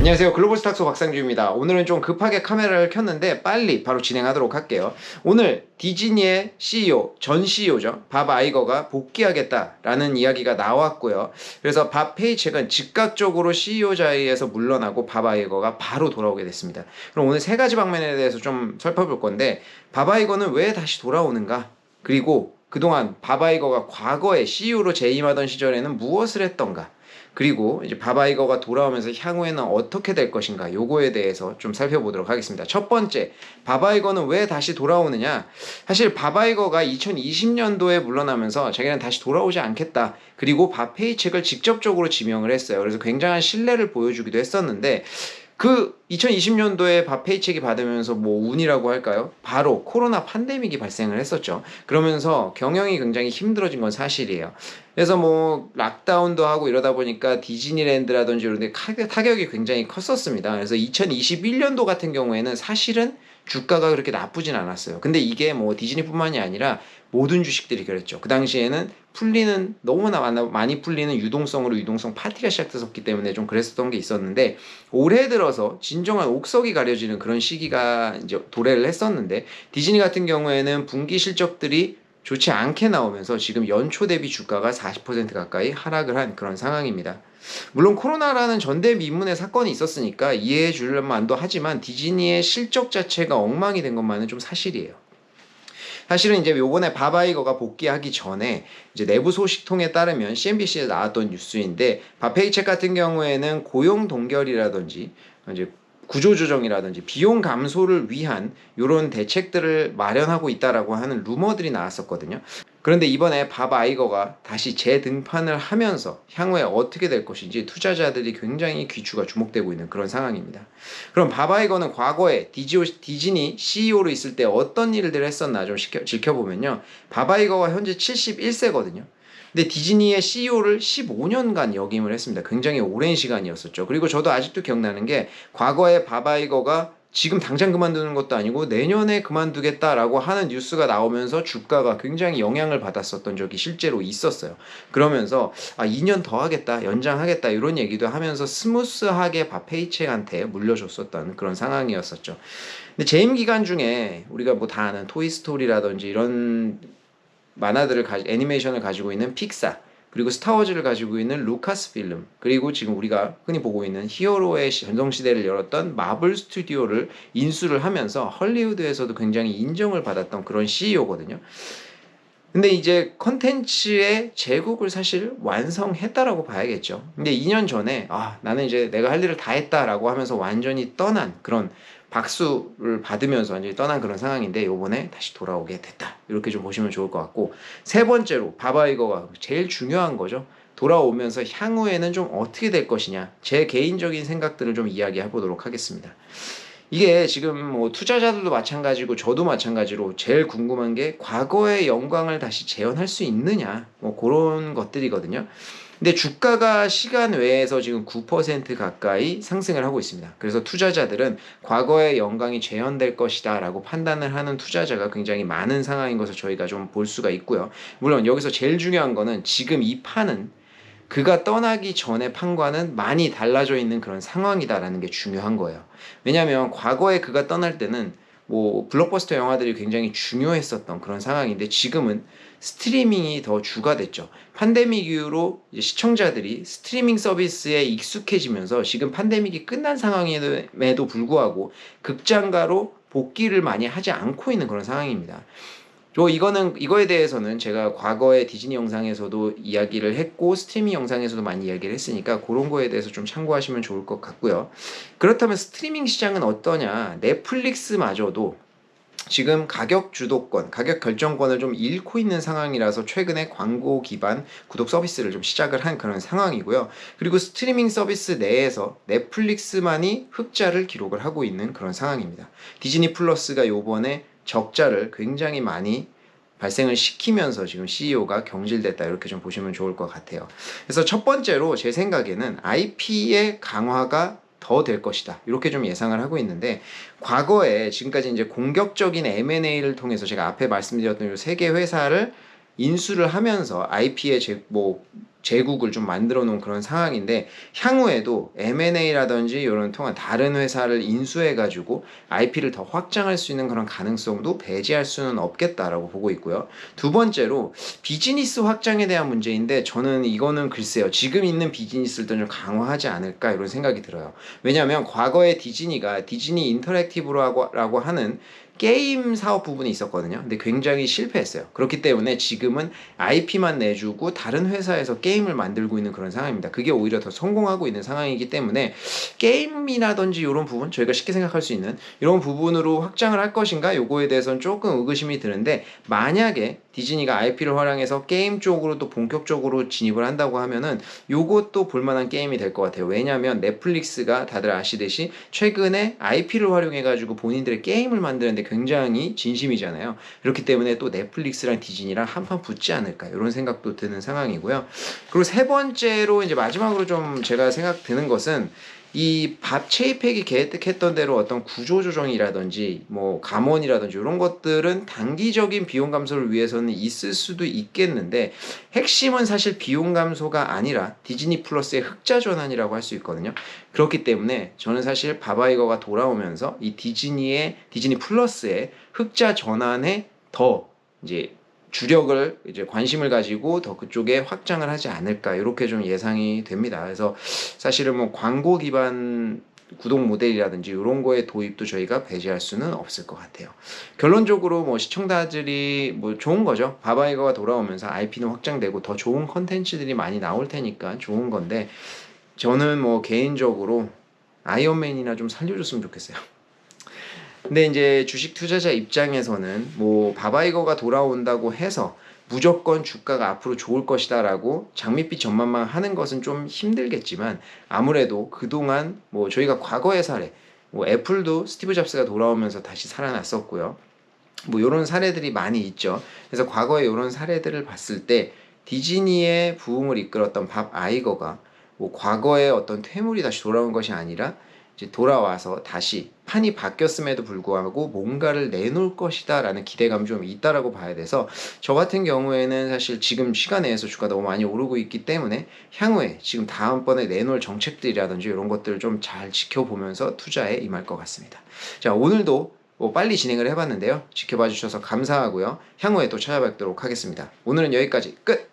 안녕하세요. 글로벌 스탁소 박상주입니다. 오늘은 좀 급하게 카메라를 켰는데 빨리 바로 진행하도록 할게요. 오늘 디즈니의 CEO, 전 CEO죠. 밥 아이거가 복귀하겠다라는 이야기가 나왔고요. 그래서 밥 페이첵은 즉각적으로 CEO 자리에서 물러나고 밥 아이거가 바로 돌아오게 됐습니다. 그럼 오늘 세 가지 방면에 대해서 좀 살펴볼 건데 밥 아이거는 왜 다시 돌아오는가? 그리고 그동안 밥 아이거가 과거에 CEO로 재임하던 시절에는 무엇을 했던가? 그리고 이제 바바이거가 돌아오면서 향후에는 어떻게 될 것인가 요거에 대해서 좀 살펴보도록 하겠습니다. 첫 번째, 바바이거는 왜 다시 돌아오느냐? 사실 바바이거가 2020년도에 물러나면서 자기는 다시 돌아오지 않겠다. 그리고 밥 페이첵을 직접적으로 지명을 했어요. 그래서 굉장한 신뢰를 보여주기도 했었는데 그 2020년도에 밥 페이첵이 받으면서 뭐 운이라고 할까요? 바로 코로나 팬데믹이 발생을 했었죠. 그러면서 경영이 굉장히 힘들어진 건 사실이에요. 그래서 뭐 락다운도 하고 이러다 보니까 디즈니랜드라든지 이런 데 타격이 굉장히 컸었습니다. 그래서 2021년도 같은 경우에는 사실은 주가가 그렇게 나쁘진 않았어요. 근데 이게 뭐 디즈니뿐만이 아니라 모든 주식들이 그랬죠. 그 당시에는 풀리는 너무나 많이 풀리는 유동성으로 유동성 파티가 시작됐었기 때문에 좀 그랬었던 게 있었는데 올해 들어서 진정한 옥석이 가려지는 그런 시기가 이제 도래를 했었는데 디즈니 같은 경우에는 분기 실적들이 좋지 않게 나오면서 지금 연초 대비 주가가 40% 가까이 하락을 한 그런 상황입니다. 물론 코로나라는 전대미문의 사건이 있었으니까 이해해 줄 만도 하지만 디즈니의 실적 자체가 엉망이 된 것만은 좀 사실이에요. 사실은 이제 요번에 바바이거가 복귀하기 전에 이제 내부 소식통에 따르면 CNBC에 나왔던 뉴스인데 바페이첵 같은 경우에는 고용 동결이라든지 이제 구조조정이라든지 비용 감소를 위한 이런 대책들을 마련하고 있다라고 하는 루머들이 나왔었거든요. 그런데 이번에 밥 아이거가 다시 재등판을 하면서 향후에 어떻게 될 것인지 투자자들이 굉장히 귀추가 주목되고 있는 그런 상황입니다. 그럼 밥 아이거는 과거에 디즈니 CEO로 있을 때 어떤 일들을 했었나 좀 지켜보면요. 밥 아이거가 현재 71세거든요. 근데 디즈니의 CEO를 15년간 역임을 했습니다. 굉장히 오랜 시간이었었죠. 그리고 저도 아직도 기억나는 게 과거에 밥 아이거가 지금 당장 그만두는 것도 아니고 내년에 그만두겠다라고 하는 뉴스가 나오면서 주가가 굉장히 영향을 받았었던 적이 실제로 있었어요. 그러면서 2년 더 하겠다, 연장하겠다 이런 얘기도 하면서 스무스하게 밥 페이첵한테 물려줬었던 그런 상황이었었죠. 근데 재임 기간 중에 우리가 뭐 다 아는 토이스토리라든지 이런 애니메이션을 가지고 있는 픽사, 그리고 스타워즈를 가지고 있는 루카스필름, 그리고 지금 우리가 흔히 보고 있는 히어로의 전성시대를 열었던 마블 스튜디오를 인수를 하면서 헐리우드에서도 굉장히 인정을 받았던 그런 CEO거든요. 근데 이제 컨텐츠의 제국을 사실 완성했다라고 봐야겠죠. 근데 2년 전에 나는 이제 내가 할 일을 다 했다라고 하면서 완전히 떠난 그런 박수를 받으면서 완전히 떠난 그런 상황인데 요번에 다시 돌아오게 됐다. 이렇게 좀 보시면 좋을 것 같고 세 번째로 바바이거가 제일 중요한 거죠. 돌아오면서 향후에는 좀 어떻게 될 것이냐. 제 개인적인 생각들을 좀 이야기해 보도록 하겠습니다. 이게 지금 뭐 투자자들도 마찬가지고 저도 마찬가지로 제일 궁금한 게 과거의 영광을 다시 재현할 수 있느냐 뭐 그런 것들이거든요. 근데 주가가 시간 외에서 지금 9% 가까이 상승을 하고 있습니다. 그래서 투자자들은 과거의 영광이 재현될 것이다 라고 판단을 하는 투자자가 굉장히 많은 상황인 것을 저희가 좀 볼 수가 있고요. 물론 여기서 제일 중요한 거는 지금 이 판은 그가 떠나기 전의 판과는 많이 달라져 있는 그런 상황이다라는 게 중요한 거예요. 왜냐하면 과거에 그가 떠날 때는 뭐 블록버스터 영화들이 굉장히 중요했었던 그런 상황인데 지금은 스트리밍이 더 주가 됐죠. 팬데믹 이후로 이제 시청자들이 스트리밍 서비스에 익숙해지면서 지금 팬데믹이 끝난 상황임에도 불구하고 극장가로 복귀를 많이 하지 않고 있는 그런 상황입니다. 이거에 대해서는 제가 과거에 디즈니 영상에서도 이야기를 했고 스트리밍 영상에서도 많이 이야기를 했으니까 그런 거에 대해서 좀 참고하시면 좋을 것 같고요. 그렇다면 스트리밍 시장은 어떠냐? 넷플릭스마저도 지금 가격 주도권, 가격 결정권을 좀 잃고 있는 상황이라서 최근에 광고 기반 구독 서비스를 좀 시작을 한 그런 상황이고요. 그리고 스트리밍 서비스 내에서 넷플릭스만이 흑자를 기록을 하고 있는 그런 상황입니다. 디즈니 플러스가 요번에 적자를 굉장히 많이 발생을 시키면서 지금 CEO가 경질됐다 이렇게 좀 보시면 좋을 것 같아요. 그래서 첫 번째로 제 생각에는 IP의 강화가 더 될 것이다. 이렇게 좀 예상을 하고 있는데 과거에 지금까지 이제 공격적인 M&A를 통해서 제가 앞에 말씀드렸던 이 세 개 회사를 인수를 하면서 IP의 제국을 좀 만들어 놓은 그런 상황인데, 향후에도 M&A라든지 이런 통한 다른 회사를 인수해 가지고 IP를 더 확장할 수 있는 그런 가능성도 배제할 수는 없겠다라고 보고 있고요. 두 번째로 비즈니스 확장에 대한 문제인데, 저는 이거는 글쎄요, 지금 있는 비즈니스를 좀 강화하지 않을까 이런 생각이 들어요. 왜냐하면 과거에 디즈니가 디즈니 인터랙티브라고 하는 게임 사업 부분이 있었거든요. 근데 굉장히 실패했어요. 그렇기 때문에 지금은 IP만 내주고 다른 회사에서 게임을 만들고 있는 그런 상황입니다. 그게 오히려 더 성공하고 있는 상황이기 때문에 게임이라든지 이런 부분, 저희가 쉽게 생각할 수 있는 이런 부분으로 확장을 할 것인가, 요거에 대해서는 조금 의구심이 드는데, 만약에 디즈니가 IP를 활용해서 게임 쪽으로도 본격적으로 진입을 한다고 하면은 요것도 볼만한 게임이 될 것 같아요. 왜냐하면 넷플릭스가 다들 아시듯이 최근에 IP를 활용해가지고 본인들의 게임을 만드는데 굉장히 진심이잖아요. 그렇기 때문에 또 넷플릭스랑 디즈니랑 한판 붙지 않을까 이런 생각도 드는 상황이고요. 그리고 세 번째로 이제 마지막으로 좀 제가 생각 드는 것은, 이 밥 체이팩이 계획했던 대로 어떤 구조조정이라든지 뭐 감원이라든지 이런 것들은 단기적인 비용 감소를 위해서는 있을 수도 있겠는데, 핵심은 사실 비용 감소가 아니라 디즈니 플러스의 흑자 전환이라고 할 수 있거든요. 그렇기 때문에 저는 사실 바바이거가 돌아오면서 이 디즈니 플러스의 흑자 전환에 더 이제 주력을 이제 관심을 가지고 더 그쪽에 확장을 하지 않을까 이렇게 좀 예상이 됩니다. 그래서 사실은 뭐 광고 기반 구독 모델이라든지 이런 거의 도입도 저희가 배제할 수는 없을 것 같아요. 결론적으로 뭐 시청자들이 뭐 좋은 거죠. 바바이거가 돌아오면서 IP는 확장되고 더 좋은 컨텐츠들이 많이 나올 테니까 좋은 건데, 저는 뭐 개인적으로 아이언맨이나 좀 살려줬으면 좋겠어요. 근데 이제 주식 투자자 입장에서는 뭐 바바이거가 돌아온다고 해서 무조건 주가가 앞으로 좋을 것이다라고 장밋빛 전망만 하는 것은 좀 힘들겠지만, 아무래도 그동안 뭐 저희가 과거의 사례, 뭐 애플도 스티브 잡스가 돌아오면서 다시 살아났었고요. 뭐 이런 사례들이 많이 있죠. 그래서 과거에 이런 사례들을 봤을 때 디즈니의 부흥을 이끌었던 밥 아이거가 뭐 과거의 어떤 퇴물이 다시 돌아온 것이 아니라 이제 돌아와서 다시 판이 바뀌었음에도 불구하고 뭔가를 내놓을 것이다 라는 기대감이 좀 있다라고 봐야 돼서, 저 같은 경우에는 사실 지금 시간 내에서 주가 너무 많이 오르고 있기 때문에 향후에 지금 다음번에 내놓을 정책들이라든지 이런 것들을 좀 잘 지켜보면서 투자에 임할 것 같습니다. 자, 오늘도 뭐 빨리 진행을 해봤는데요. 지켜봐 주셔서 감사하고요. 향후에 또 찾아뵙도록 하겠습니다. 오늘은 여기까지 끝!